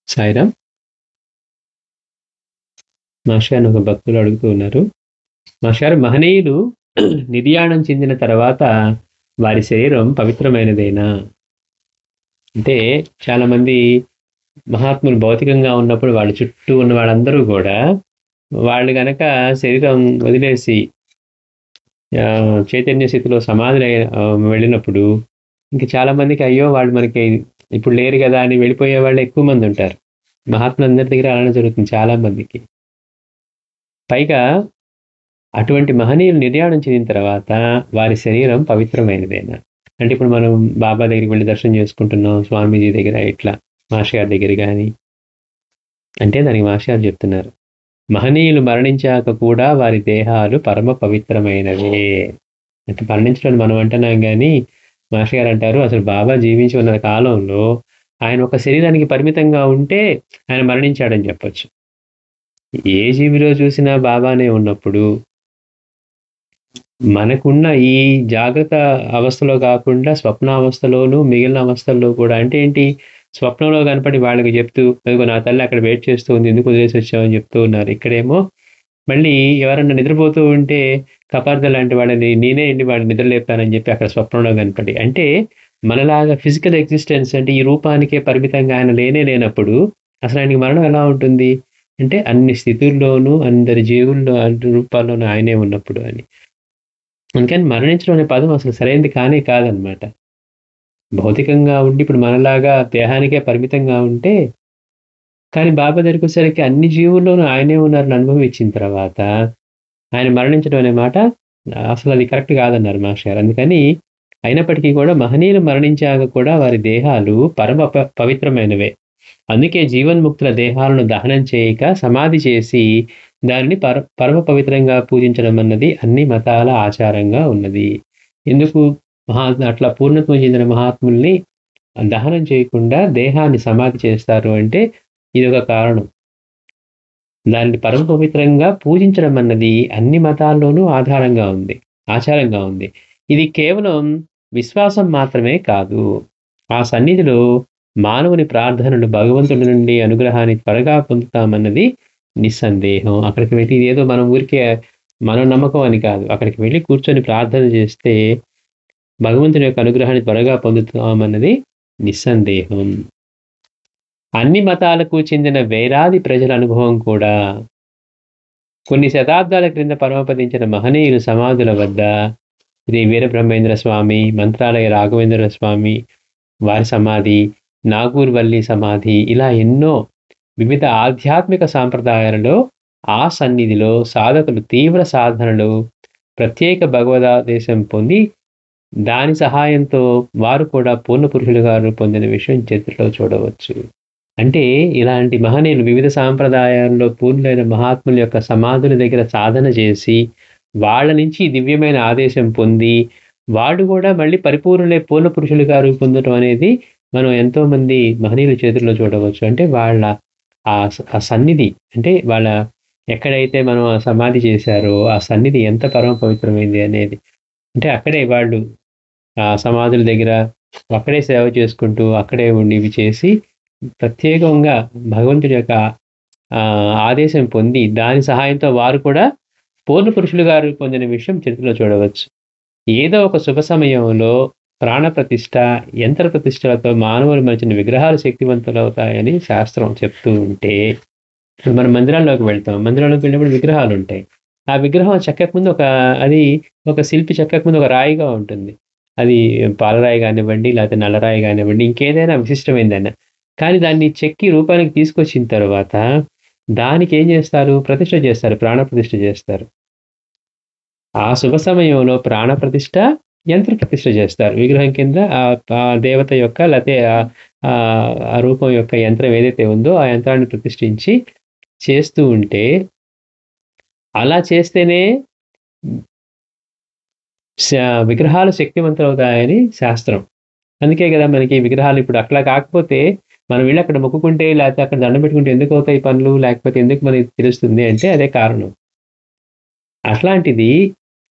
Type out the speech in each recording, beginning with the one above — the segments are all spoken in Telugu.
సాయిరామ్. మాస్టర్ గారిని ఒక భక్తులు అడుగుతూ ఉన్నారు. మాస్టర్ గారు, మహనీయులు నిర్యాణం చెందిన తర్వాత వారి శరీరం పవిత్రమైనదేనా? అంటే చాలా మంది మహాత్ములు భౌతికంగా ఉన్నప్పుడు వాళ్ళ చుట్టూ ఉన్న వాళ్ళందరూ కూడా వాళ్ళు గనక శరీరం వదిలేసి చైతన్య స్థితిలో సమాధి వెళ్ళినప్పుడు ఇంక చాలా మందికి అయ్యో వాళ్ళు మనకి ఇప్పుడు లేరు కదా అని వెళ్ళిపోయే వాళ్ళు ఎక్కువ మంది ఉంటారు. మహాత్ములందరి దగ్గర అలానే జరుగుతుంది చాలా మందికి. పైగా అటువంటి మహనీయులు నిర్యాణం చెందిన తర్వాత వారి శరీరం పవిత్రమైనదేనా? అంటే ఇప్పుడు మనం బాబా దగ్గరికి వెళ్ళి దర్శనం చేసుకుంటున్నాం, స్వామీజీ దగ్గర ఇట్లా మాస్టర్ గారి దగ్గర కానీ, అంటే దానికి మాస్టర్ గారు చెప్తున్నారు, మహనీయులు మరణించాక కూడా వారి దేహాలు పరమ పవిత్రమైనవే. అంటే మరణించడం మనం అంటున్నాం కానీ మాస్టర్ గారు అంటారు అసలు బాబా జీవించి ఉన్న కాలంలో ఆయన ఒక శరీరానికి పరిమితంగా ఉంటే ఆయన మరణించాడని చెప్పొచ్చు. ఏ జీవిలో చూసినా బాబానే ఉన్నప్పుడు మనకున్న ఈ జాగ్రత్త అవస్థలో కాకుండా స్వప్నావస్థలోనూ మిగిలిన అవస్థల్లో కూడా, అంటే ఏంటి, స్వప్నంలో కనపడి వాళ్ళకి చెప్తూ అదిగో నా తల్లి అక్కడ వెయిట్ చేస్తూ ఉంది, ఎందుకు వదిలేసి వచ్చామని చెప్తూ ఉన్నారు. ఇక్కడేమో మళ్ళీ ఎవరన్నా నిద్రపోతూ ఉంటే కపార్ద లాంటి వాళ్ళని నేనే ఇంటి వాడిని నిద్రలేపానని చెప్పి అక్కడ స్వప్నంలో కనపడి, అంటే మనలాగా ఫిజికల్ ఎగ్జిస్టెన్స్ అంటే ఈ రూపానికే పరిమితంగా ఆయన లేనప్పుడు అసలు ఆయనకి మరణం ఎలా ఉంటుంది అంటే అన్ని స్థితుల్లోనూ అందరి జీవుల్లో అన్ని రూపాల్లోనూ ఆయనే ఉన్నప్పుడు అని. అందుకని మరణించడం అనే పదం అసలు సరైనది కానే కాదనమాట. భౌతికంగా ఉండి ఇప్పుడు మనలాగా దేహానికే పరిమితంగా ఉంటే, కానీ బాబా దగ్గరికి వచ్చేసరికి అన్ని జీవుల్లోనూ ఆయనే ఉన్నారని అనుభవం ఇచ్చిన తర్వాత ఆయన మరణించడం అనే మాట అసలు అది కరెక్ట్ కాదన్నారు మాస్టర్ గారు. అందుకని అయినప్పటికీ కూడా మహనీయులు మరణించాక కూడా వారి దేహాలు పరమ పవిత్రమైనవే. అందుకే జీవన్ముక్తుల దేహాలను దహనం చేయక సమాధి చేసి దానిని పరమ పవిత్రంగా పూజించడం అన్నది అన్ని మతాల ఆచారంగా ఉన్నది. ఎందుకు అట్లా పూర్ణత్వం చెందిన మహాత్ముల్ని దహనం చేయకుండా దేహాన్ని సమాధి చేస్తారు అంటే ఇది ఒక కారణం. దాన్ని పరమ పవిత్రంగా పూజించడం అన్నది అన్ని మతాల్లోనూ ఆచారంగా ఉంది. ఇది కేవలం విశ్వాసం మాత్రమే కాదు. ఆ సన్నిధిలో మానవుని ప్రార్థనలు భగవంతుడి నుండి అనుగ్రహాన్ని త్వరగా పొందుతామన్నది నిస్సందేహం. అక్కడికి వెళ్ళి ఇదేదో మనం ఊరికే మన నమ్మకం అని కాదు, అక్కడికి వెళ్ళి కూర్చొని ప్రార్థన చేస్తే భగవంతుని యొక్క అనుగ్రహాన్ని త్వరగా పొందుతామన్నది నిస్సందేహం. అన్ని మతాలకు చెందిన వేలాది ప్రజల అనుభవం కూడా. కొన్ని శతాబ్దాల క్రింద పరమపదించిన మహనీయులు సమాధుల వద్ద శ్రీ వీరబ్రహ్మేంద్ర స్వామి, మంత్రాలయ రాఘవేంద్ర స్వామి వారి సమాధి, నాగూర్ వల్లి సమాధి, ఇలా ఎన్నో వివిధ ఆధ్యాత్మిక సాంప్రదాయాలలో ఆ సన్నిధిలో సాధకులు తీవ్ర సాధనలు ప్రత్యేక భగవదాదేశం పొంది దాని సహాయంతో వారు కూడా పూర్ణ పురుషులుగా పొందిన విషయం చరిత్రలో చూడవచ్చు. అంటే ఇలాంటి మహనీయులు వివిధ సాంప్రదాయాల్లో పూర్ణులైన మహాత్ముల యొక్క సమాధుల దగ్గర సాధన చేసి వాళ్ళ నుంచి దివ్యమైన ఆదేశం పొంది వాళ్ళు కూడా మళ్ళీ పరిపూర్ణులే పూర్ణ పురుషులుగా పొందడం అనేది మనం ఎంతో మంది మహనీయుల చేతుల్లో చూడవచ్చు. అంటే వాళ్ళ ఆ సన్నిధి, అంటే వాళ్ళ ఎక్కడైతే మనం ఆ సమాధి చేశారో ఆ సన్నిధి ఎంత పరమ పవిత్రమైంది అనేది. అంటే అక్కడే వాళ్ళు ఆ సమాధుల దగ్గర అక్కడే సేవ చేసుకుంటూ అక్కడే ఉండి ఇవి చేసి ప్రత్యేకంగా భగవంతుడి యొక్క ఆదేశం పొంది దాని సహాయంతో వారు కూడా పూర్ణ పురుషులుగా పొందిన విషయం చరిత్రలో చూడవచ్చు. ఏదో ఒక శుభ సమయంలో ప్రాణ ప్రతిష్ఠ, యంత్ర ప్రతిష్టలతో మానవులు మరిచిన విగ్రహాలు శక్తివంతులవుతాయని శాస్త్రం చెప్తూ ఉంటే, మనం మందిరాల్లోకి వెళ్తాం, మందిరంలోకి వెళ్ళినప్పుడు విగ్రహాలు ఉంటాయి. ఆ విగ్రహం చెక్కకముందు ఒక శిల్పి చెక్కకముందు ఒక రాయిగా ఉంటుంది. అది పాలరాయి కానివ్వండి, లేకపోతే నల్లరాయి కానివ్వండి, ఇంకేదైనా విశిష్టమైందైనా. కానీ దాన్ని చెక్కి రూపానికి తీసుకొచ్చిన తర్వాత దానికి ఏం చేస్తారు, ప్రతిష్ఠ చేస్తారు, ప్రాణ ప్రతిష్ఠ చేస్తారు. ఆ శుభ సమయంలో ప్రాణ ప్రతిష్ఠ, యంత్ర ప్రతిష్ఠ చేస్తారు. విగ్రహం కింద ఆ దేవత యొక్క లేకపోతే ఆ రూపం యొక్క యంత్రం ఏదైతే ఉందో ఆ యంత్రాన్ని ప్రతిష్ఠించి చేస్తూ ఉంటే, అలా చేస్తేనే విగ్రహాలు శక్తివంతులవుతాయని శాస్త్రం. అందుకే కదా మనకి విగ్రహాలు ఇప్పుడు అట్లా కాకపోతే మనం వెళ్ళి అక్కడ మొక్కుకుంటే లేకపోతే అక్కడ దండం పెట్టుకుంటే ఎందుకు అవుతాయి పనులు, లేకపోతే ఎందుకు మనకి తెలుస్తుంది అంటే అదే కారణం. అట్లాంటిది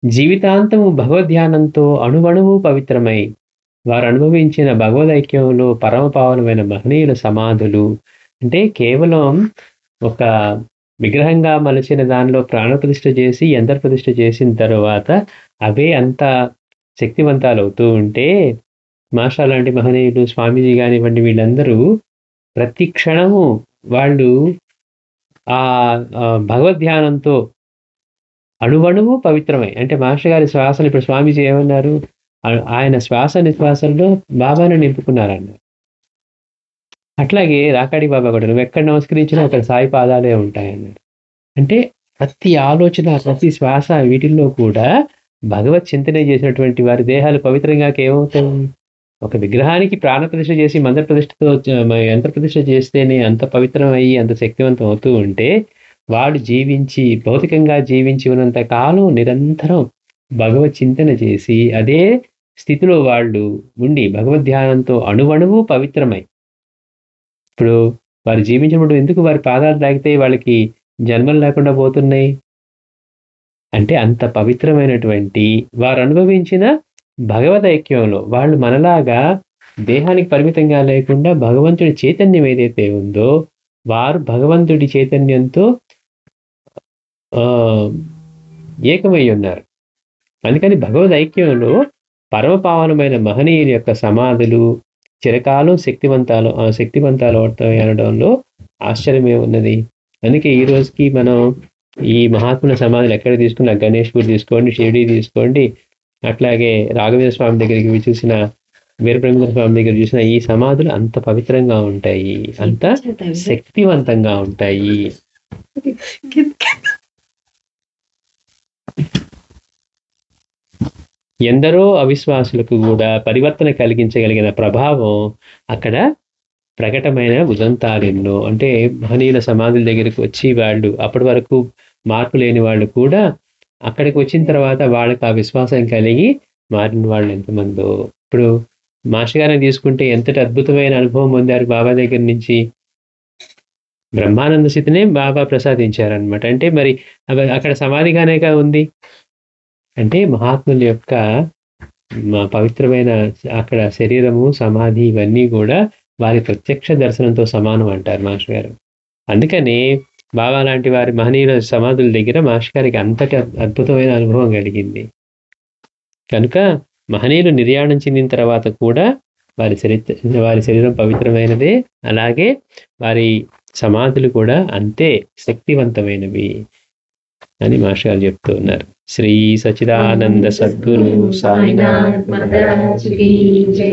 జీవితాంతము భగవద్ధ్యానంతో అణువణువు పవిత్రమై వారు అనుభవించిన భగవదైక్యంలో పరమ పావనమైన మహనీయుల సమాధులు అంటే కేవలం ఒక విగ్రహంగా మలిచిన దానిలో ప్రాణప్రతిష్ఠ చేసి, యంత్ర ప్రతిష్ఠ చేసిన తర్వాత అవే అంత శక్తివంతాలవుతూ ఉంటే, మాస్టర్ లాంటి మహనీయులు, స్వామీజీ గానివ్వండి, వీళ్ళందరూ ప్రతి క్షణము వాళ్ళు భగవద్ధ్యానంతో అణువణువు పవిత్రమై, అంటే మాస్టర్ గారి శ్వాసను ఇప్పుడు స్వామీజీ ఏమన్నారు? ఆయన శ్వాస నిశ్వాసంలో బాబాను నింపుకున్నారన్నారు. అట్లాగే రాకాడి బాబా కూడా నువ్వెక్కడ నమస్కరించినా అక్కడ సాయి పాదాలే ఉంటాయన్నారు. అంటే ప్రతి ఆలోచన, ప్రతి శ్వాస వీటిల్లో కూడా భగవత్ చింతనే చేసినటువంటి వారి దేహాలు పవిత్రంగా ఏమవుతాయి? ఒక విగ్రహానికి ప్రాణప్రతిష్ఠ చేసి మంత్ర ప్రతిష్ఠతో యంత్ర ప్రతిష్ఠ చేస్తేనే అంత పవిత్రం అయ్యి అంత శక్తివంతం అవుతూ ఉంటే, వాడు జీవించి భౌతికంగా జీవించి ఉన్నంత కాలం నిరంతరం భగవత్ చింతన చేసి అదే స్థితిలో వాళ్ళు ఉండి భగవద్ధ్యానంతో అణువణువు పవిత్రమై, ఇప్పుడు వారు జీవించినప్పుడు ఎందుకు వారి పాదాలు తాకితే వాళ్ళకి జన్మలు లేకుండా పోతున్నాయి? అంటే అంత పవిత్రమైనటువంటి వారు అనుభవించిన భగవద్ ఐక్యంలో వాళ్ళు మనలాగా దేహానికి పరిమితంగా లేకుండా భగవంతుడి చైతన్యం ఏదైతే ఉందో వారు భగవంతుడి చైతన్యంతో ఏకమై ఉన్నారు. అందుకని భగవద్ ఐక్యంలో పరమపావనమైన మహనీయుల యొక్క సమాధులు చిరకాలం శక్తివంతాలు అవుతాయి అనడంలో ఆశ్చర్యమే ఉన్నది. అందుకే ఈ రోజుకి మనం ఈ మహాత్ముల సమాధులు ఎక్కడ తీసుకున్నా, గణేష్పూర్ తీసుకోండి, షిరిడి తీసుకోండి, అట్లాగే రాఘవేంద్ర స్వామి దగ్గరికి చూసిన, వీరబ్రహ్మేంద్ర స్వామి దగ్గర చూసిన ఈ సమాధులు అంత పవిత్రంగా ఉంటాయి, అంత శక్తివంతంగా ఉంటాయి. ఎందరో అవిశ్వాసులకు కూడా పరివర్తన కలిగించగలిగిన ప్రభావం అక్కడ ప్రకటమైన ఉదంతాలెన్నో. అంటే మహనీయుల సమాధుల దగ్గరికి వచ్చి వాళ్ళు అప్పటి వరకు మార్పు లేని వాళ్ళు కూడా అక్కడికి వచ్చిన తర్వాత వాళ్ళకి ఆ విశ్వాసం కలిగి మారిన వాళ్ళు ఎంతమందో. ఇప్పుడు మాస్టర్ గారిని తీసుకుంటే ఎంతటి అద్భుతమైన అనుభవం పొందారు బాబా దగ్గర నుంచి. బ్రహ్మానంద స్థితినే బాబా ప్రసాదించారనమాట. అంటే మరి అక్కడ సమాధిగానేగా ఉంది. అంటే మహాత్ముల యొక్క పవిత్రమైన అక్కడ శరీరము, సమాధి ఇవన్నీ కూడా వారి ప్రత్యక్ష దర్శనంతో సమానం అంటారు మాస్టర్ గారు. అందుకని బాబా లాంటి వారి మహనీయుల సమాధుల దగ్గర మాస్టర్ గారికి అంతటి అద్భుతమైన అనుభవం కలిగింది. కనుక మహనీయులు నిర్యాణం చెందిన తర్వాత కూడా వారి శరీరం పవిత్రమైనదే, అలాగే వారి సమాధులు కూడా అంతే శక్తివంతమైనవి అని మాస్టర్ గారు చెప్తూ ఉన్నారు. శ్రీ సచ్చిదానంద సద్గురు సాయినాథ్ మహారాజ్ కీ జై.